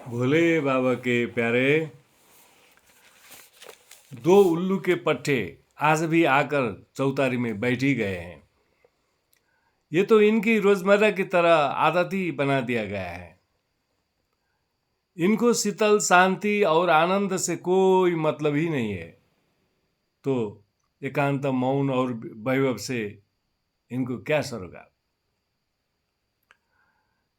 भोले बाबा के प्यारे, दो उल्लू के पट्टे आज भी आकर चौतारी में बैठ ही गए हैं। ये तो इनकी रोजमर्रा की तरह आदत ही बना दिया गया है। इनको शीतल, शांति और आनंद से कोई मतलब ही नहीं है, तो एकांत, मौन और वैभव से इनको क्या सरोकार।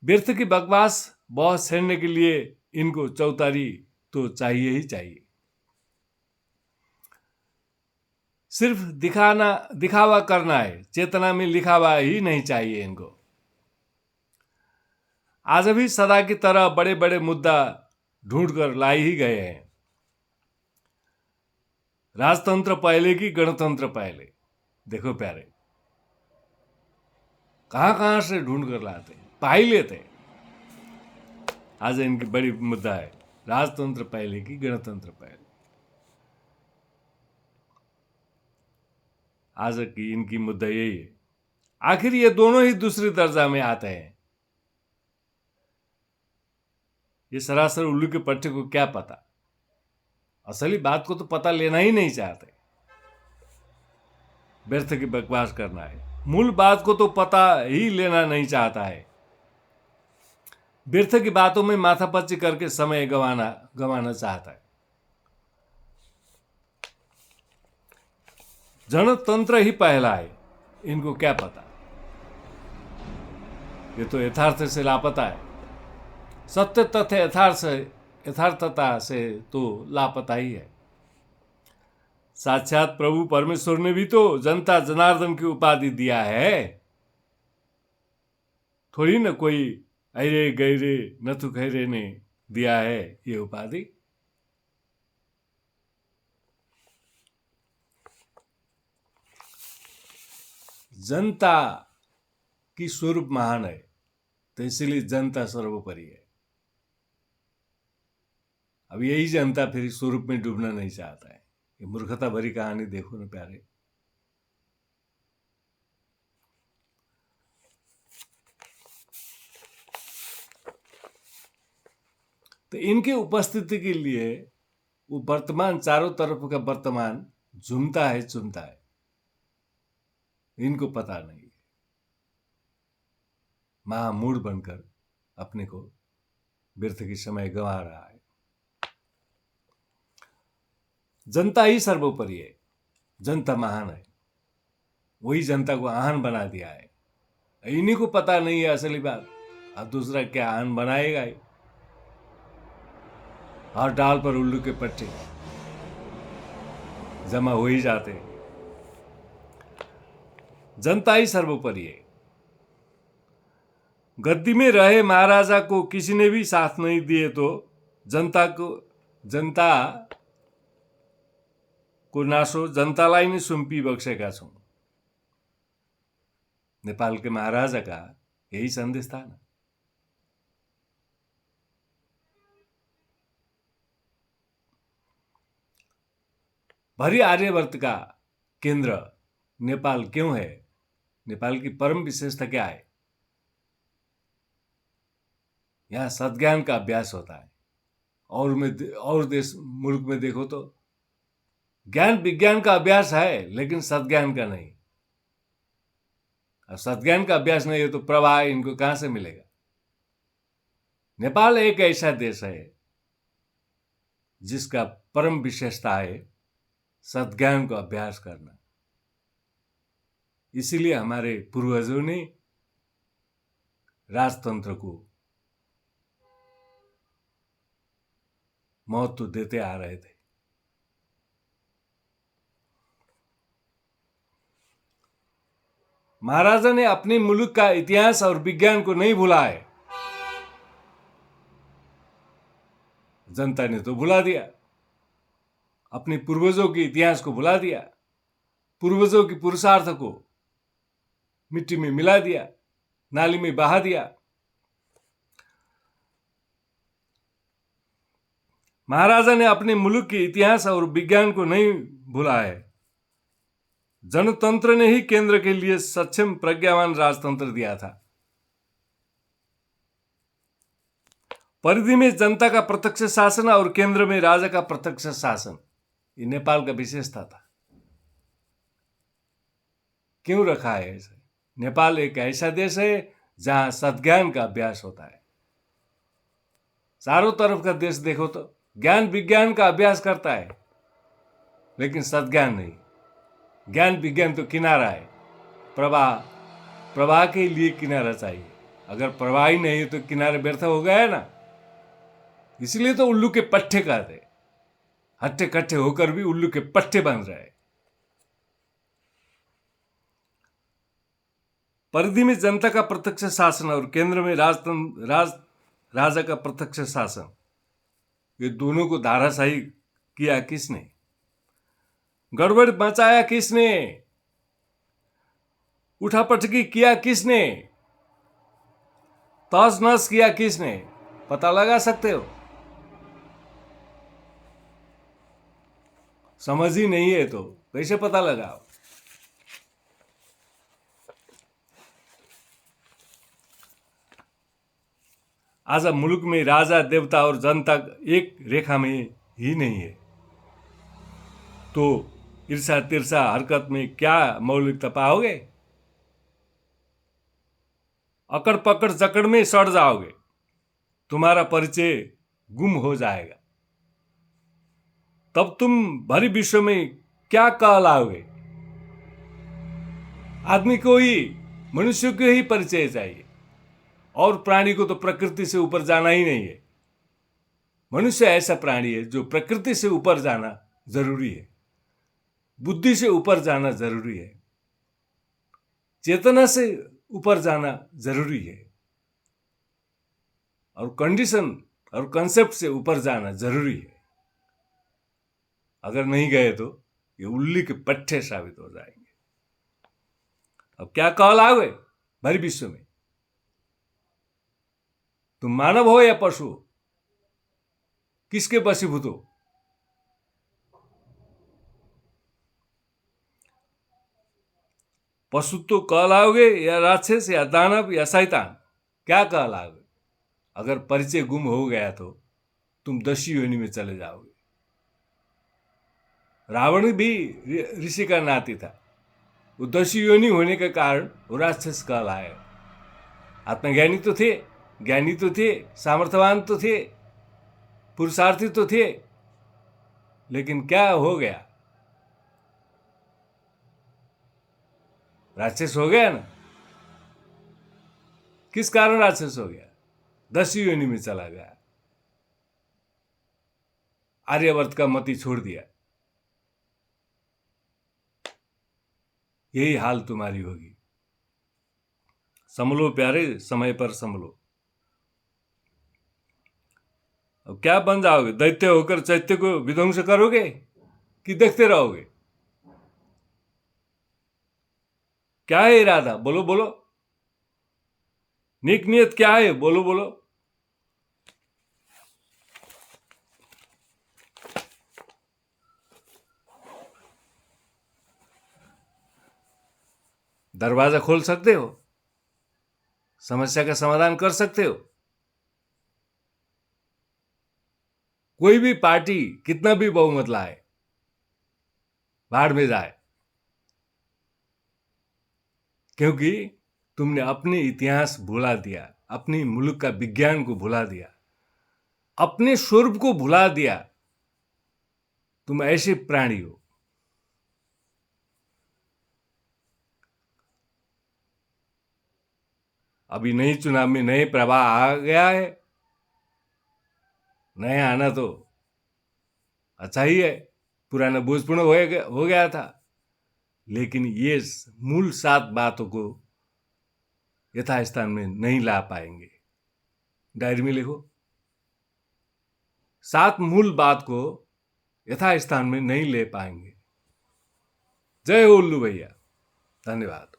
व्यर्थ की बकवास बहुत छेड़ने के लिए इनको चौतारी तो चाहिए ही चाहिए। सिर्फ दिखावा करना है, चेतना में लिखावा ही नहीं चाहिए इनको। आज भी सदा की तरह बड़े बड़े मुद्दा ढूंढ कर ला ही गए हैं। राजतंत्र पहले की गणतंत्र पहले। देखो प्यारे, कहां से ढूंढ कर लाते, पा ही लेते। आज इनकी बड़ी मुद्दा है, राजतंत्र पहले की गणतंत्र पहले। आज की इनकी मुद्दा यही है। आखिर ये दोनों ही दूसरे दर्जा में आते हैं। ये सरासर उल्लू के पट्टे को क्या पता, असली बात को तो पता लेना ही नहीं चाहते। व्यर्थ की बकवास करना है, मूल बात को तो पता ही लेना नहीं चाहता है। व्यर्थ की बातों में माथापच्ची करके समय गवाना चाहता है। जनतंत्र ही पहला है, इनको क्या पता। ये तो यथार्थ से लापता है। सत्य तथ्य यथार्थता से तो लापता ही है। साक्षात प्रभु परमेश्वर ने भी तो जनता जनार्दन की उपाधि दिया है। थोड़ी न कोई अरे गैरे नथु खैरे ने दिया है ये उपाधि। जनता की स्वरूप महान है, तो इसलिए जनता सर्वोपरि है। अब यही जनता फिर स्वरूप में डूबना नहीं चाहता है। ये मूर्खता भरी कहानी देखो ना प्यारे। तो इनके उपस्थिति के लिए वो वर्तमान, चारों तरफ का वर्तमान झूमता है, चुमता है। इनको पता नहीं है। महामूढ़ बनकर अपने को व्यर्थ की समय गंवा रहा है। जनता ही सर्वोपरि है, जनता महान है। वही जनता को आहान बना दिया है। इन्हीं को पता नहीं है असली बात। अब दूसरा क्या आहान बनाएगा ही। हर डाल पर उल्लू के पट्टे जमा हो ही जाते। जनता ही सर्वोपरि है। गद्दी में रहे महाराजा को किसी ने भी साथ नहीं दिए तो जनता को नासो जनतालाई नै सुम्पी बक्सेका छौं। नेपाल के महाराजा का यही संदेश था ना। भरी आर्यवर्त का केंद्र नेपाल क्यों है? नेपाल की परम विशेषता क्या है? यहाँ सद्ज्ञान का अभ्यास होता है। और देश मुल्क में देखो तो ज्ञान विज्ञान का अभ्यास है, लेकिन सद्ज्ञान का नहीं। अब सद्ज्ञान का अभ्यास नहीं है तो प्रवाह इनको कहां से मिलेगा? नेपाल एक ऐसा देश है जिसका परम विशेषता है सद्ज्ञान को अभ्यास करना। इसीलिए हमारे पूर्वजों ने राजतंत्र को महत्व देते आ रहे थे। महाराजा ने अपने मुल्क का इतिहास और विज्ञान को नहीं भूला है। जनता ने तो भुला दिया। अपने पूर्वजों के इतिहास को भुला दिया। पूर्वजों की पुरुषार्थ को मिट्टी में मिला दिया, नाली में बहा दिया। महाराजा ने अपने मुल्क के इतिहास और विज्ञान को नहीं भूला है। जनतंत्र ने ही केंद्र के लिए सक्षम प्रज्ञावान राजतंत्र दिया था। परिधि में जनता का प्रत्यक्ष शासन और केंद्र में राजा का प्रत्यक्ष शासन, ये नेपाल का विशेषता था। क्यों रखा है ऐसे? नेपाल एक ऐसा देश है जहां सद्ज्ञान का अभ्यास होता है। चारों तरफ का देश देखो तो ज्ञान विज्ञान का अभ्यास करता है, लेकिन सद्ज्ञान नहीं। ज्ञान विज्ञान तो किनारा है, प्रवाह के लिए किनारा चाहिए। अगर प्रवाह ही नहीं है तो किनारे व्यर्थ हो गया है ना। इसलिए तो उल्लू के पट्टे कहते, हट्टे कट्टे होकर भी उल्लू के पट्टे बन रहे। परिधि में जनता का प्रत्यक्ष शासन और केंद्र में राजा का प्रत्यक्ष शासन, ये दोनों को धाराशाही किया किसने? गड़बड़ मचाया किसने? उठापटकी किया किसने? तहस नहस किया किसने? पता लगा सकते हो? समझ ही नहीं है तो कैसे पता लगाओ? आज मुल्क में राजा, देवता और जनता एक रेखा में ही नहीं है, तो ईर्षा तिरसा हरकत में क्या मौलिकता पाओगे? अकड़ पकड़ जकड़ में सड़ जाओगे, तुम्हारा परिचय गुम हो जाएगा। तब तुम भरी विश्व में क्या कहलाओगे? आदमी को ही, मनुष्य को ही परिचय चाहिए, और प्राणी को तो प्रकृति से ऊपर जाना ही नहीं है। मनुष्य ऐसा प्राणी है जो प्रकृति से ऊपर जाना जरूरी है, बुद्धि से ऊपर जाना जरूरी है, चेतना से ऊपर जाना जरूरी है, और कंडीशन और कंसेप्ट से ऊपर जाना जरूरी है। अगर नहीं गए तो ये उल्ली के पट्टे साबित हो जाएंगे। अब क्या कहलाओगे भरी विश्व में? तुम मानव हो या पशु हो? किसके वशीभूत हो? पशु तो कहलाओगे या राक्षस या दानव या शैतान? क्या कहलाओगे? अगर परिचय गुम हो गया तो तुम 10 योनि में चले जाओगे। रावण भी ऋषि का नाती था, वो 10 योनि होने के कारण वो राक्षस कहलाए। आत्मज्ञानी तो थे, ज्ञानी तो थे, सामर्थ्यवान तो थे, पुरुषार्थी तो थे, लेकिन क्या हो गया? राक्षस हो गया ना। किस कारण राक्षस हो गया? 10 योनि में चला गया, आर्यवर्त का मति छोड़ दिया। यही हाल तुम्हारी होगी। संभलो प्यारे, समय पर संभलो। अब क्या बन जाओगे? दैत्य होकर चैत्य को विध्वंस करोगे कि देखते रहोगे? क्या है इरादा? बोलो बोलो। नेक नियत क्या है? बोलो बोलो। दरवाजा खोल सकते हो? समस्या का समाधान कर सकते हो? कोई भी पार्टी कितना भी बहुमत लाए, भाड़ में जाए, क्योंकि तुमने अपने इतिहास भुला दिया, अपनी मुल्क का विज्ञान को भुला दिया, अपने स्वरूप को भुला दिया। तुम ऐसे प्राणी हो। अभी नई चुनाव में नए प्रवाह आ गया है, नया आना तो अच्छा ही है, पुराना बोझपूर्ण हो गया था, लेकिन ये मूल 7 बातों को यथास्थान में नहीं ला पाएंगे। डायरी में लिखो, 7 मूल बात को यथास्थान में नहीं ले पाएंगे। जय हो उल्लू भैया, धन्यवाद।